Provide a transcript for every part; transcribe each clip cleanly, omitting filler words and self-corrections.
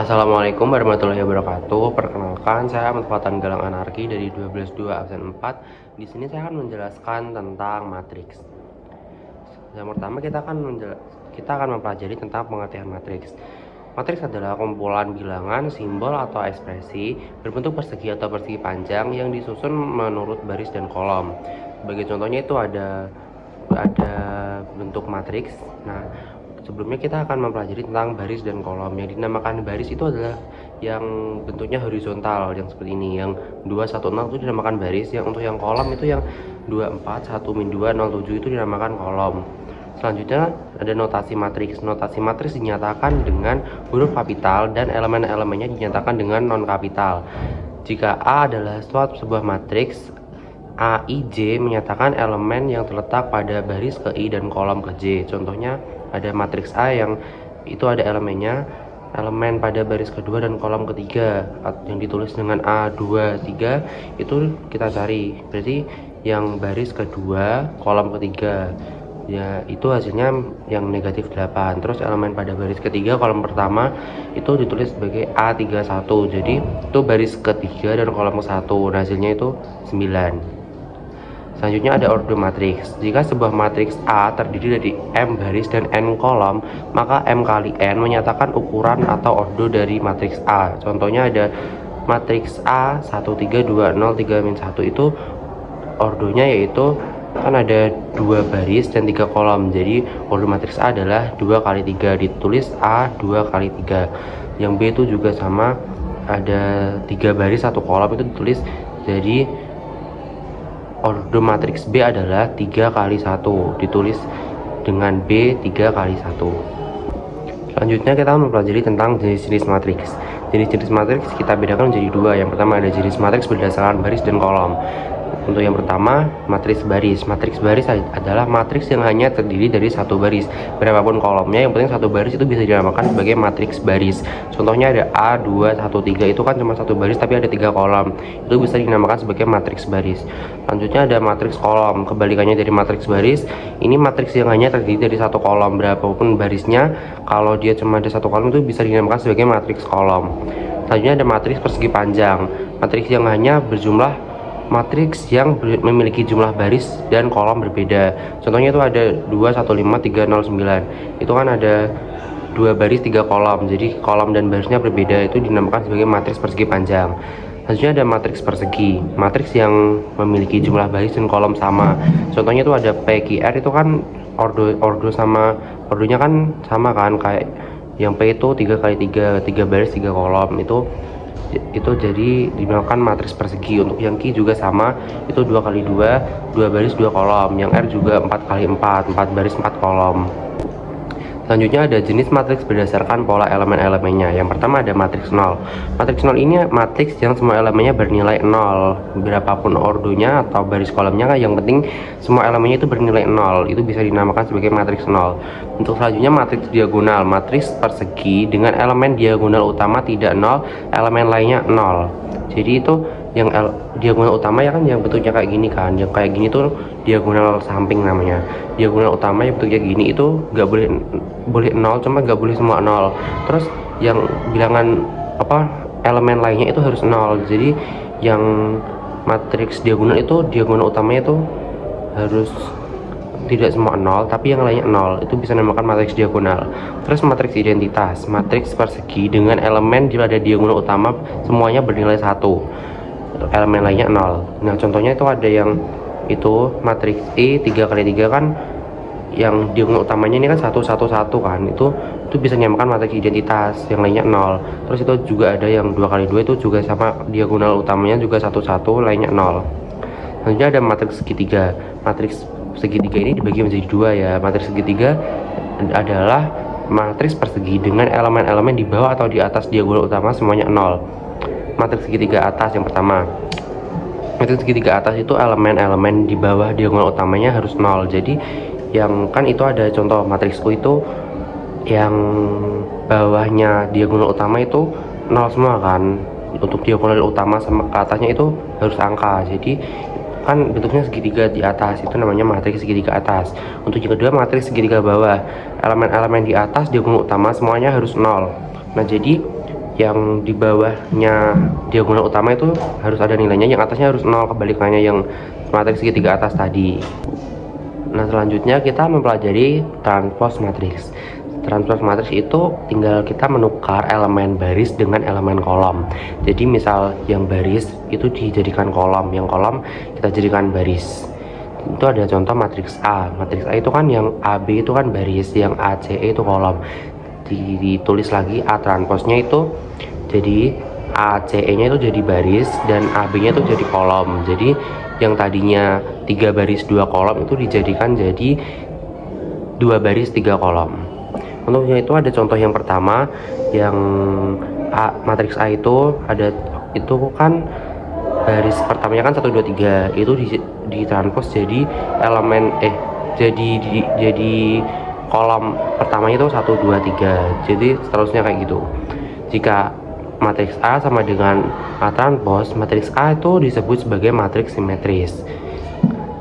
Assalamualaikum warahmatullahi wabarakatuh. Perkenalkan, saya Ahmad Fatan Galang Anarki dari 12.2 absen 4. Di sini saya akan menjelaskan tentang matriks. Yang pertama kita akan mempelajari tentang pengertian matriks. Matriks adalah kumpulan bilangan, simbol atau ekspresi berbentuk persegi atau persegi panjang yang disusun menurut baris dan kolom. Sebagai contohnya itu ada bentuk matriks. Nah, sebelumnya kita akan mempelajari tentang baris dan kolom. Yang dinamakan baris itu adalah yang bentuknya horizontal, yang seperti ini. Yang 210 itu dinamakan baris. Yang untuk yang kolom itu yang 24 1-2 07 itu dinamakan kolom. Selanjutnya ada notasi matriks. Notasi matriks dinyatakan dengan huruf kapital dan elemen-elemennya dinyatakan dengan non kapital. Jika A adalah suatu sebuah matriks, A, I, J menyatakan elemen yang terletak pada baris ke I dan kolom ke J. Contohnya ada matriks A yang itu ada elemennya, elemen pada baris kedua dan kolom ketiga yang ditulis dengan A, 2, 3 itu kita cari. Berarti yang baris kedua, kolom ketiga ya itu hasilnya yang negatif 8. Terus elemen pada baris ketiga kolom pertama itu ditulis sebagai A31. Jadi itu baris ketiga dan kolom ke-1. Hasilnya itu 9. Selanjutnya ada ordo matriks. Jika sebuah matriks A terdiri dari M baris dan N kolom, maka M kali N menyatakan ukuran atau ordo dari matriks A. Contohnya ada matriks A 1 3 2 0 3 1 itu ordonya yaitu kan ada 2 baris dan 3 kolom. Jadi ordo matriks A adalah 2 kali 3, ditulis A 2 kali 3. Yang B itu juga sama, ada 3 baris 1 kolom itu ditulis. Jadi ordo matriks B adalah 3 kali 1, ditulis dengan B 3 kali 1. Selanjutnya kita mempelajari tentang jenis-jenis matriks. Jenis-jenis matriks kita bedakan menjadi 2. Yang pertama ada jenis matriks berdasarkan baris dan kolom. Untuk yang pertama, matriks baris. Matriks baris adalah matriks yang hanya terdiri dari satu baris. Berapapun kolomnya, yang penting satu baris itu bisa dinamakan sebagai matriks baris. Contohnya ada A, 2, 1, 3 itu kan cuma satu baris tapi ada 3 kolom. Itu bisa dinamakan sebagai matriks baris. Selanjutnya ada matriks kolom. Kebalikannya dari matriks baris, ini matriks yang hanya terdiri dari satu kolom. Berapapun barisnya, kalau dia cuma ada satu kolom itu bisa dinamakan sebagai matriks kolom. Selanjutnya ada matriks persegi panjang. Matriks yang hanya berjumlah matriks yang memiliki jumlah baris dan kolom berbeda. Contohnya itu ada 2 1 5 3 0 9. Itu kan ada 2 baris 3 kolom. Jadi kolom dan barisnya berbeda, itu dinamakan sebagai matriks persegi panjang. Selanjutnya ada matriks persegi. Matriks yang memiliki jumlah baris dan kolom sama. Contohnya itu ada PQR, itu kan ordo sama ordonya kan sama kan, kayak yang P itu 3 kali 3, 3 baris 3 kolom. Itu jadi dinamakan matriks persegi. Untuk yang Q juga sama, itu 2 kali 2, 2 baris 2 kolom. Yang R juga 4 kali 4, 4 baris 4 kolom. Selanjutnya ada jenis matriks berdasarkan pola elemen-elemennya. Yang pertama ada matriks 0. Matriks 0 ini matriks yang semua elemennya bernilai 0. Berapapun ordonya atau baris kolomnya, yang penting semua elemennya itu bernilai 0. Itu bisa dinamakan sebagai matriks 0. Untuk selanjutnya matriks diagonal. Matriks persegi dengan elemen diagonal utama tidak 0, elemen lainnya 0. Jadi itu yang diagonal utama ya kan yang bentuknya kayak gini kan, yang kayak gini tuh diagonal samping namanya. Diagonal utama yang bentuknya gini itu nggak boleh 0, cuma nggak boleh semua 0. Terus yang bilangan elemen lainnya itu harus 0. Jadi yang matriks diagonal itu diagonal utamanya itu harus tidak semua 0, tapi yang lainnya 0. Itu bisa dinamakan matriks diagonal. Terus matriks identitas. Matriks persegi dengan elemen pada diagonal utama semuanya bernilai 1, elemen lainnya 0. Nah contohnya itu ada yang itu matriks E 3 kali 3 kan, yang diagonal utamanya ini kan 1 1 1 kan, itu bisa dinamakan matriks identitas, yang lainnya 0. Terus itu juga ada yang 2 kali 2 itu juga sama, diagonal utamanya juga 1 1, lainnya 0. Selanjutnya ada matriks segitiga. Matriks segitiga ini dibagi menjadi 2 ya. Matriks segitiga adalah matriks persegi dengan elemen-elemen di bawah atau di atas diagonal utama semuanya 0. Matriks segitiga atas yang pertama. Matriks segitiga atas itu elemen-elemen di bawah diagonal utamanya harus 0. Jadi yang kan itu ada contoh matriks U itu yang bawahnya diagonal utama itu 0 semua kan. Untuk diagonal utama sama ke atasnya itu harus angka. Jadi kan bentuknya segitiga di atas, itu namanya matriks segitiga atas. Untuk yang kedua matriks segitiga bawah, elemen-elemen di atas diagonal utama semuanya harus 0. Nah jadi yang di bawahnya diagonal utama itu harus ada nilainya, yang atasnya harus 0, kebalikannya yang matriks segitiga atas tadi. Nah, selanjutnya kita mempelajari transpose matriks. Transpose matriks itu tinggal kita menukar elemen baris dengan elemen kolom. Jadi misal yang baris itu dijadikan kolom, yang kolom kita jadikan baris. Itu ada contoh matriks A. Matriks A itu kan yang AB itu kan baris, yang ACE itu kolom. Ditulis lagi A transposnya itu jadi ACE-nya itu jadi baris dan AB-nya itu jadi kolom. Jadi yang tadinya 3 baris 2 kolom itu dijadikan jadi 2 baris 3 kolom. Untuknya itu ada contoh yang pertama, yang matriks A itu ada, itu kan baris pertamanya kan 1 2 3, itu ditranspos jadi elemen jadi kolom pertamanya itu 1 2 3. Jadi seterusnya kayak gitu. Jika matriks A sama dengan A transpos, matriks A itu disebut sebagai matriks simetris.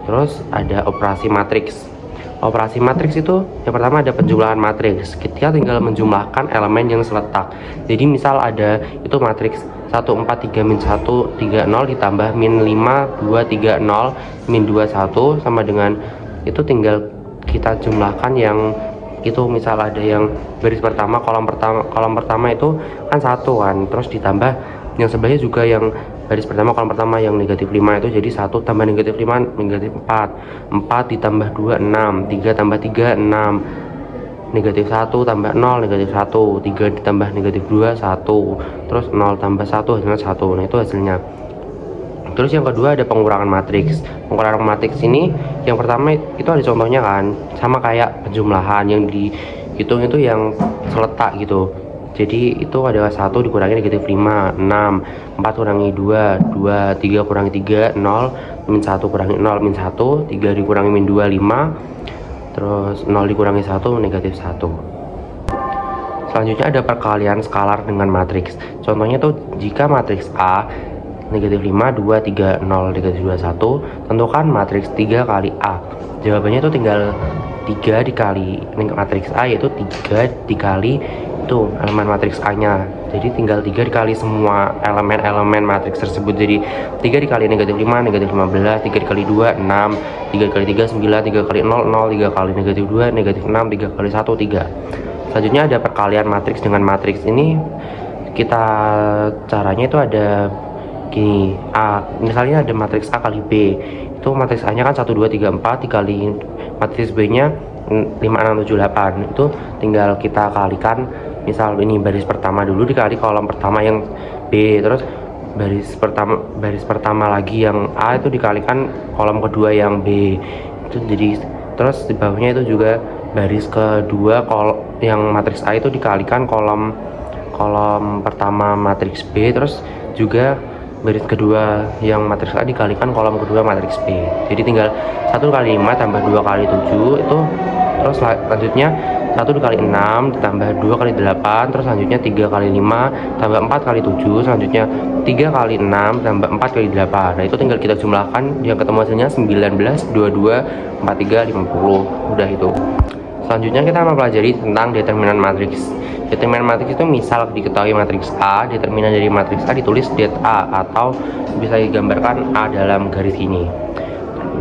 Terus ada operasi matriks. Operasi matriks itu yang pertama ada penjumlahan matriks. Kita tinggal menjumlahkan elemen yang seletak. Jadi misal ada itu matriks 1 4 3 min 1 3 0 ditambah min 5 2 3 0 min 2 1 sama dengan itu, tinggal kita jumlahkan yang itu. Misal ada yang baris pertama kolom pertama itu kan 1 kan, terus ditambah yang sebelahnya juga yang baris pertama kolom pertama yang negatif 5 itu jadi 1 tambah negatif 5 negatif 4 ditambah 2 6, 3 tambah 3 6, negatif 1 tambah 0 negatif 1, 3 ditambah negatif 2 1, terus 0 tambah 1 hasilnya 1. Nah itu hasilnya. Terus yang kedua ada pengurangan matriks. Pengurangan matriks ini yang pertama itu ada contohnya kan, sama kayak penjumlahan, yang dihitung itu yang seletak gitu. Jadi itu adalah 1 dikurangi negatif 5 6, 4 kurangi 2 2, 3 kurangi 3 0, min 1 kurangi 0 min 1, 3 dikurangi min 2 5, terus 0 dikurangi 1 negatif 1. Selanjutnya ada perkalian skalar dengan matriks. Contohnya tuh jika matriks A negatif 5 2 3 0 negatif 2 1, tentukan matriks 3 kali A. Jawabannya itu tinggal 3 dikali matriks A, yaitu 3 dikali itu elemen matriks A nya. Jadi tinggal 3 dikali semua elemen-elemen matriks tersebut. Jadi 3 dikali negatif 5 negatif 15, 3 dikali 2 6, 3 dikali 3 9, 3 kali 0 0, 3 kali negatif 2 negatif 6, 3 kali 1 3. Selanjutnya ada perkalian matriks dengan matriks. Ini kita caranya itu ada gini. Misalnya ada matriks A kali B, itu matriks A nya kan 1 2 3 4, dikali matriks B nya 5 6 7 8. Itu tinggal kita kalikan. Misal ini baris pertama dulu dikali kolom pertama yang B, terus baris pertama lagi yang A itu dikalikan kolom kedua yang B. Itu jadi terus di bawahnya itu juga baris kedua kolom yang matriks A itu dikalikan kolom pertama matriks B, terus juga baris kedua yang matriks A dikalikan kolom kedua matriks B. Jadi tinggal 1 kali 5 tambah 2 kali 7 itu, terus selanjutnya 1 dikali 6 ditambah 2 kali 8, terus selanjutnya 3 kali 5 tambah 4 kali 7, selanjutnya 3 kali 6 tambah 4 kali 8. Nah itu tinggal kita jumlahkan, yang ketemu hasilnya 19 22 43 50. Udah itu. Selanjutnya kita mempelajari tentang determinan matriks. Determinan matriks itu misal diketahui matriks A, determinan dari matriks A ditulis det A atau bisa digambarkan A dalam garis ini.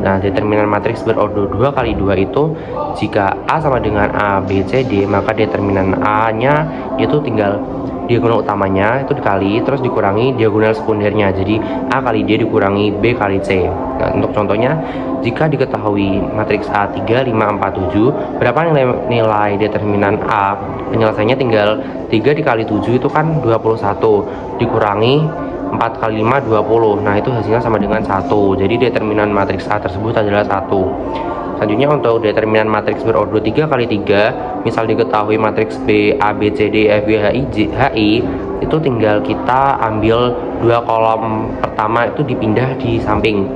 Nah, determinan matriks berordo 2 kali 2 itu jika A sama dengan A, B, C, D, maka determinan A-nya itu tinggal diagonal utamanya itu dikali, terus dikurangi diagonal sekundernya. Jadi A kali D dikurangi B kali C. Nah, untuk contohnya, jika diketahui matriks A 3, 5, 4, 7, berapa nilai determinan A? Penyelesaiannya tinggal 3 dikali 7 itu kan 21, dikurangi 4 kali 5 20. Nah itu hasilnya sama dengan 1. Jadi determinan matriks A tersebut adalah 1. Selanjutnya untuk determinan matriks berordo 3 kali 3, misal diketahui matriks B A B C D E F G H I, itu tinggal kita ambil 2 kolom pertama itu dipindah di samping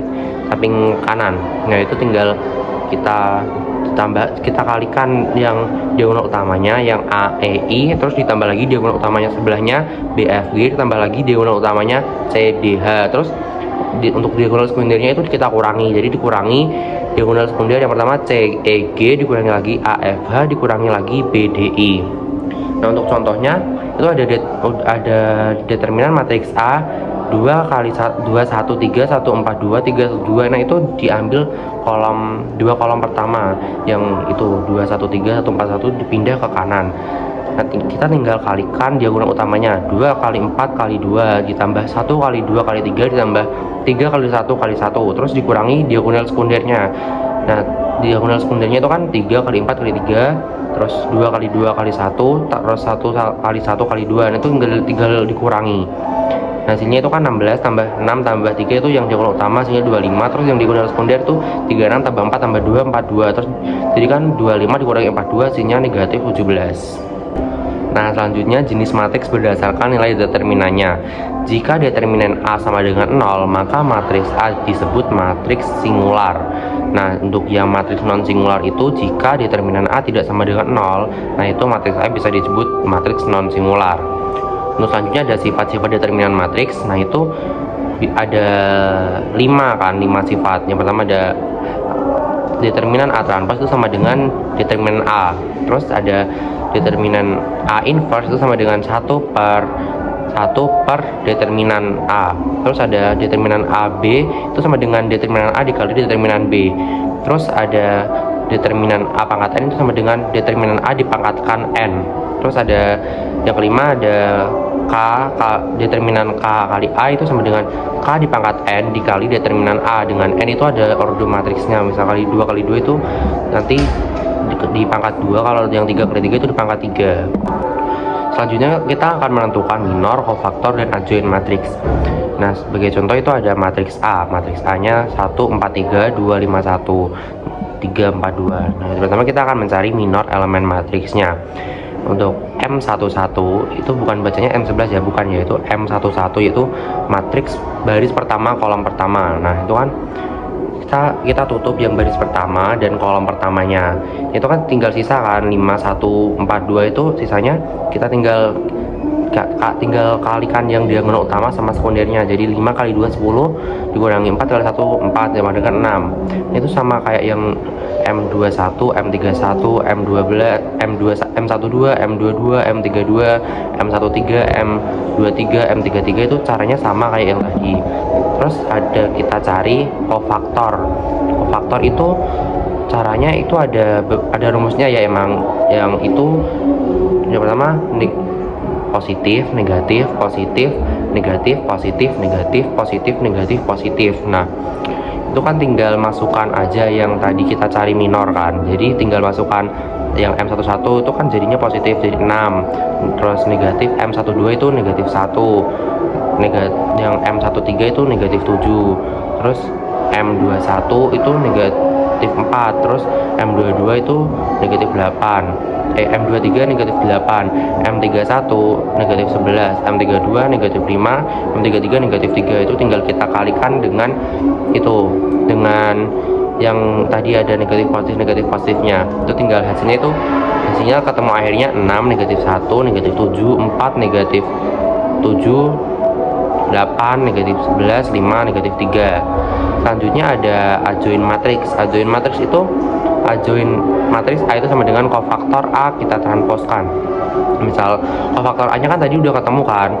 kanan. Nah itu tinggal kita kalikan yang diagonal utamanya yang A E I, terus ditambah lagi diagonal utamanya sebelahnya B F G, ditambah lagi diagonal utamanya C D H. Terus untuk diagonal sekundernya itu kita kurangi. Jadi dikurangi diagonal sekunder yang pertama C E G, dikurangi lagi A F H, dikurangi lagi B D I. Nah, untuk contohnya itu ada determinan matriks A 2 kali 2 1 3 1 4 2 3 2. Nah, itu diambil dua kolom pertama yang itu 2 1 3 1 4 1 dipindah ke kanan. Nanti kita tinggal kalikan diagonal utamanya 2 kali 4 kali 2 ditambah 1 kali 2 kali 3 ditambah 3 kali 1 kali 1, terus dikurangi diagonal sekundernya. Nah, diagonal sekundernya itu kan 3 kali 4 kali 3, terus 2 kali 2 kali 1, terus 1 kali 1 kali 2. Nah, itu tinggal dikurangi. Nah, hasilnya itu kan 16 tambah 6 tambah 3 itu yang diagonal utama hasilnya 25, terus yang diagonal sekunder itu 36 tambah 4 tambah 2 42. Terus jadi kan 25 dikurangi 42 hasilnya negatif 17. Nah, selanjutnya jenis matriks berdasarkan nilai determinannya. Jika determinan A sama dengan 0, maka matriks A disebut matriks singular. Nah, untuk yang matriks non singular itu jika determinan A tidak sama dengan 0, nah itu matriks A bisa disebut matriks non singular. Untuk selanjutnya ada sifat-sifat determinan matriks. Nah, itu ada 5 sifat. Yang pertama ada determinan A transpose itu sama dengan determinan A. Terus ada determinan A inverse itu sama dengan 1 per determinan A. Terus ada determinan AB itu sama dengan determinan A dikali determinan B. Terus ada determinan A pangkat N itu sama dengan determinan A dipangkatkan N. Terus ada yang kelima ada determinan K kali A itu sama dengan K dipangkat N dikali determinan A, dengan N itu ada ordo matriksnya. Misal kali 2 itu nanti di pangkat 2, kalau yang 3 kali 3 itu di pangkat 3. Selanjutnya kita akan menentukan minor, kofaktor, dan adjoint matriks. Nah, sebagai contoh itu ada matriks A. Matriks A nya 1 4 3 2 5 1 3 4 2. Nah, pertama kita akan mencari minor elemen matriksnya. Untuk M11 itu bukan bacanya M11 ya, bukan, yaitu M11 yaitu matriks baris pertama kolom pertama. Nah, itu kan kita tutup yang baris pertama dan kolom pertamanya. Itu kan tinggal sisa kan 5 1 4 2, itu sisanya kita tinggal kalikan yang diagonal utama sama sekundernya. Jadi 5 kali 2 10 dikurangi 4 kali 1 4 sama dengan 6. Itu sama kayak yang M21, M31, M12, M12, M22, M32, M13, M23, M33 itu caranya sama kayak yang tadi. Terus ada kita cari kofaktor. Kofaktor itu caranya itu ada rumusnya ya, emang yang itu yang pertama positif, negatif, positif, negatif, positif, negatif, positif, negatif, positif. Nah, itu kan tinggal masukkan aja yang tadi kita cari minor kan. Jadi tinggal masukkan yang M11 itu kan jadinya positif jadi 6. Terus negatif M12 itu negatif 1. Yang M13 itu negatif 7. Terus M21 itu negatif 4. Terus M22 itu negatif 8. M23 negatif 8, M31 negatif 11, M32 negatif 5, M33 negatif 3. Itu tinggal kita kalikan dengan yang tadi ada negatif positifnya. Itu tinggal hasilnya ketemu akhirnya 6 negatif 1 negatif 7, 4 negatif 7, 8 negatif 11, 5 negatif 3. Selanjutnya ada adjoint matriks. Adjoint matriks itu matriks A itu sama dengan kofaktor A kita transposkan. Misal kofaktor A nya kan tadi udah ketemu kan,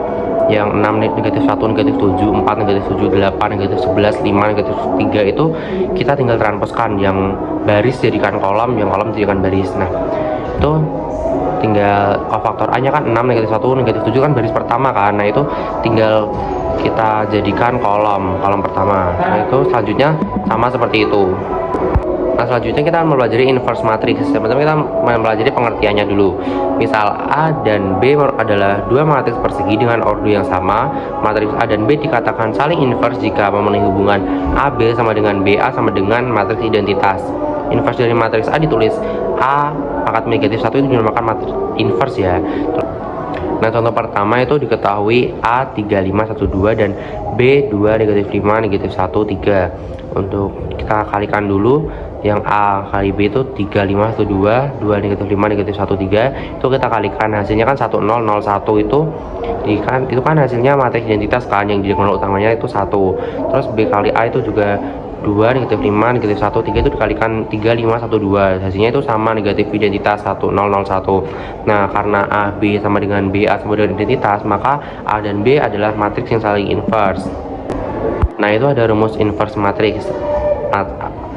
yang 6 negatif 1 negatif 7, 4 negatif 7, 8 negatif 11, 5 negatif 3 itu kita tinggal transposkan, yang baris jadikan kolom, yang kolom jadikan baris. Nah, itu tinggal kofaktor A nya kan 6 negatif 1 negatif 7 kan baris pertama kan. Nah, itu tinggal kita jadikan kolom pertama. Nah, itu selanjutnya sama seperti itu. Nah, selanjutnya kita mempelajari inverse matrix. Sebenarnya kita mempelajari pengertiannya dulu. Misal A dan B adalah dua matriks persegi dengan ordo yang sama. Matriks A dan B dikatakan saling inverse jika memenuhi hubungan AB sama dengan BA sama dengan matriks identitas. Inverse dari matriks A ditulis A pangkat negatif 1 itu dinamakan matriks inverse ya. Nah, contoh pertama itu diketahui A 3512 dan B 2 negatif 5 negatif 1 3. Untuk kita kalikan dulu, yang A kali B itu 3512, 2 negatif 5 negatif 1 3. Itu kita kalikan, hasilnya kan 1001. Itu kan hasilnya matriks identitas kan, yang diagonal utamanya itu 1. Terus B kali A itu juga 2, negatif 5, negatif 1, 3 itu dikalikan 3, 5, 1, 2. Hasilnya itu sama, negatif identitas 1, 0, 0, 1. Nah, karena A, B sama dengan B, A sama dengan identitas, maka A dan B adalah matriks yang saling inverse. Nah, itu ada rumus inverse matriks.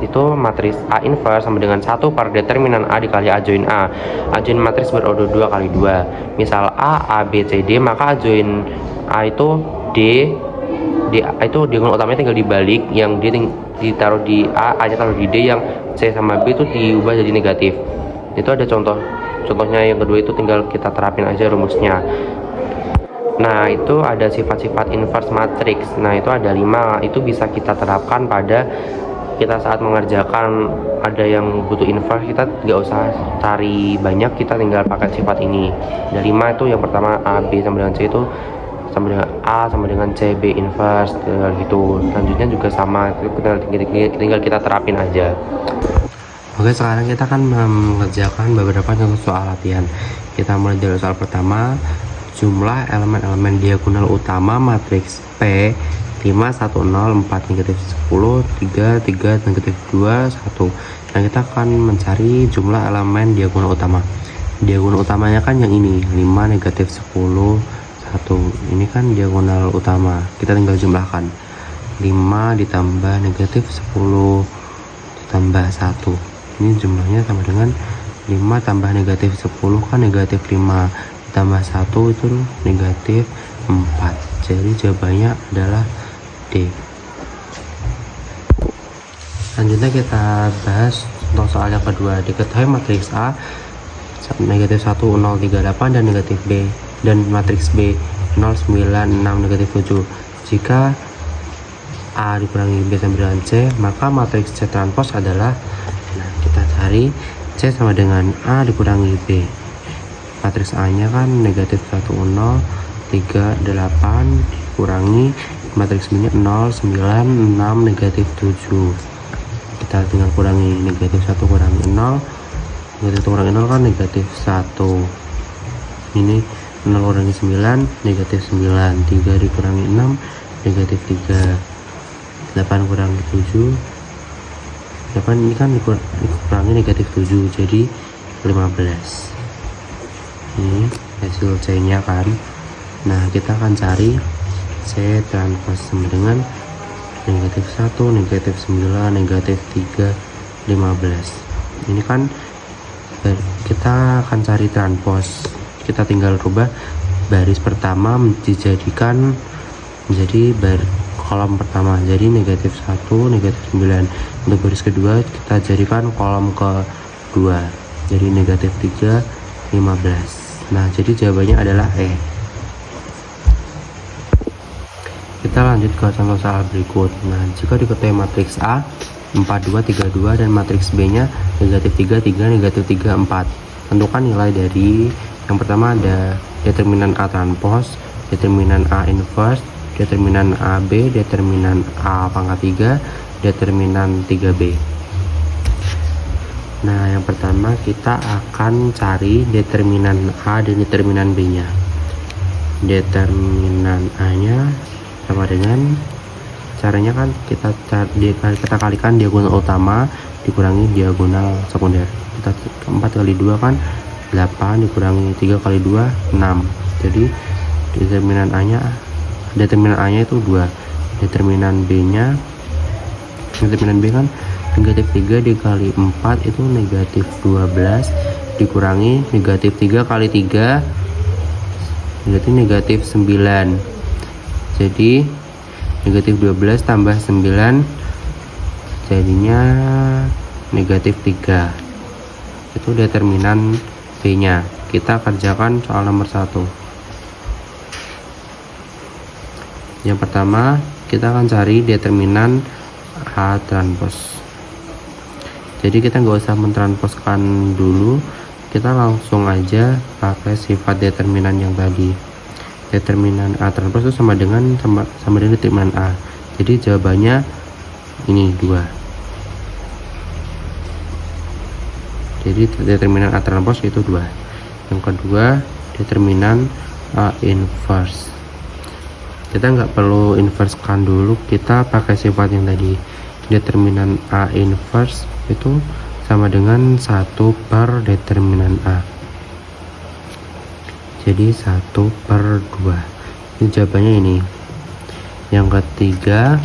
Itu matriks A inverse sama dengan 1 per determinan A dikali A join A. A join matriks berorder 2 kali 2. Misal A, B, C, D, maka A join A itu D itu diagonal utamanya tinggal dibalik, yang D ditaruh di A nya taruh di D, yang C sama B itu diubah jadi negatif. Itu ada contohnya yang kedua, itu tinggal kita terapin aja rumusnya. Nah, itu ada sifat-sifat inverse matrix. Nah, itu ada 5. Itu bisa kita terapkan pada kita saat mengerjakan ada yang butuh inverse, kita nggak usah cari banyak, kita tinggal pakai sifat ini. Ada 5 itu. Yang pertama A, B sama dengan C itu sama dengan A sama dengan C, B inverse gitu. Selanjutnya juga sama, itu tinggal kita terapin aja. Oke, sekarang kita akan mengerjakan beberapa contoh soal latihan. Kita mulai dari soal pertama. Jumlah elemen-elemen diagonal utama matriks P 5, 1, 0, 4, negatif 10, 3, 3, negatif 2, 1. Nah, kita akan mencari jumlah elemen diagonal utama. Diagonal utamanya kan yang ini, 5, negatif 10, 1. Ini kan diagonal utama, kita tinggal jumlahkan. 5 ditambah negatif 10 ditambah 1. Ini jumlahnya sama dengan 5 tambah negatif 10 kan negatif 5 tambah 1 itu negatif 4. Jadi jawabannya adalah D. Selanjutnya kita bahas untuk soal yang kedua. Diketahui matriks A negatif 1, 0, 3, 8 dan negatif B, dan matriks B 0, 9, 6, negatif 7. Jika A dikurangi B sama dengan C, maka matriks C transpose adalah, nah, kita cari C sama dengan A dikurangi B. Matriks A nya kan negatif 1, 0, 3, 8 dikurangi matriks B nya 0, 9, 6, negatif 7. Kita tinggal kurangi, negatif 1 kurangi 0, negatif 1 kurangi 0 kan negatif 1. Ini 0 kurangi 9, negatif 9. 3 dikurangi 6, negatif 3. 8 kurangi 7, 8 ini kan dikurangi negatif 7, jadi 15. Ini hasil C nya kan. Nah, kita akan cari C transpose sama dengan negatif 1, negatif 9, negatif 3, 15. Ini kan kita akan cari transpose. Kita tinggal rubah baris pertama dijadikan menjadi kolom pertama, jadi negatif 1, negatif 9. Untuk baris kedua kita jadikan kolom kedua, jadi negatif 3, 15. Nah, jadi jawabannya adalah E. Kita lanjut ke contoh soal berikut. Nah, jika diketahui matriks A 4, 2, 3, 2 dan matriks B nya negatif 3, 3, negatif 3, 4. Tentukan nilai dari yang pertama ada determinan A transpose, determinan A inverse, determinan AB, determinan A pangkat 3, determinan 3B. Nah, yang pertama kita akan cari determinan A dan determinan B nya. Determinan A nya sama dengan, caranya kan kita kalikan diagonal utama dikurangi diagonal sekunder. Kita 4 kali 2 kan 8 dikurangi 3 kali 2 6. Jadi determinan A nya itu 2. Determinan B kan negatif 3 dikali 4 itu negatif 12 dikurangi negatif 3 kali 3 negatif 9. Jadi negatif 12 tambah 9 jadinya negatif 3. Itu determinan B nya. Kita kerjakan soal nomor 1. Yang pertama kita akan cari determinan A transpose. Jadi kita nggak usah mentranspose-kan dulu, kita langsung aja pakai sifat determinan yang tadi. Determinan A transpose itu sama dengan determinan A. Jadi jawabannya ini 2. Jadi determinan A transpose itu 2. Yang kedua determinan A inverse. Kita nggak perlu inverse kan dulu, kita pakai sifat yang tadi. determinan A inverse itu sama dengan 1 per determinan A. Jadi 1 per 2. Ini jawabannya ini. Yang ketiga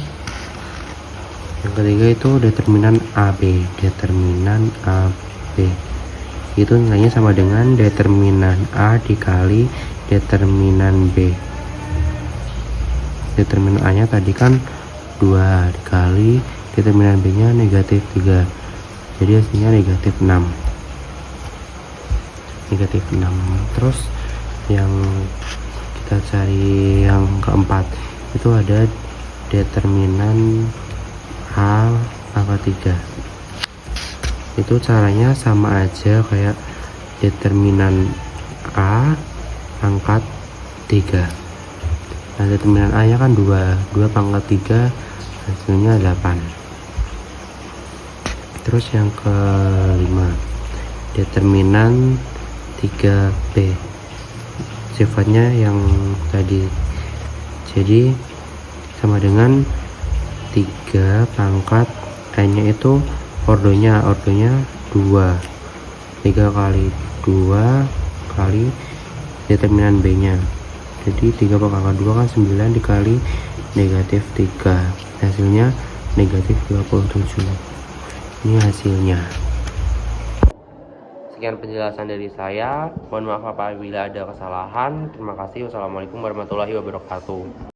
itu determinan AB. Determinan AB itu nilainya sama dengan determinan A dikali determinan B. Determinan A nya tadi kan 2 dikali determinan B nya negatif 3, jadi hasilnya negatif 6. Terus yang kita cari yang keempat itu ada determinan A pangkat 3. Itu caranya sama aja kayak determinan A pangkat 3. Nah, determinan A nya kan 2 pangkat 3 hasilnya 8. Terus yang kelima determinan 3B, sifatnya yang tadi, jadi sama dengan 3 pangkat N nya itu ordonya 2, 3 kali 2 kali determinan B nya, jadi 3 pangkat 2 kan 9 dikali negatif 3, hasilnya negatif 27. Ini hasilnya. Sekian penjelasan dari saya, mohon maaf apabila ada kesalahan. Terima kasih. Wassalamualaikum warahmatullahi wabarakatuh.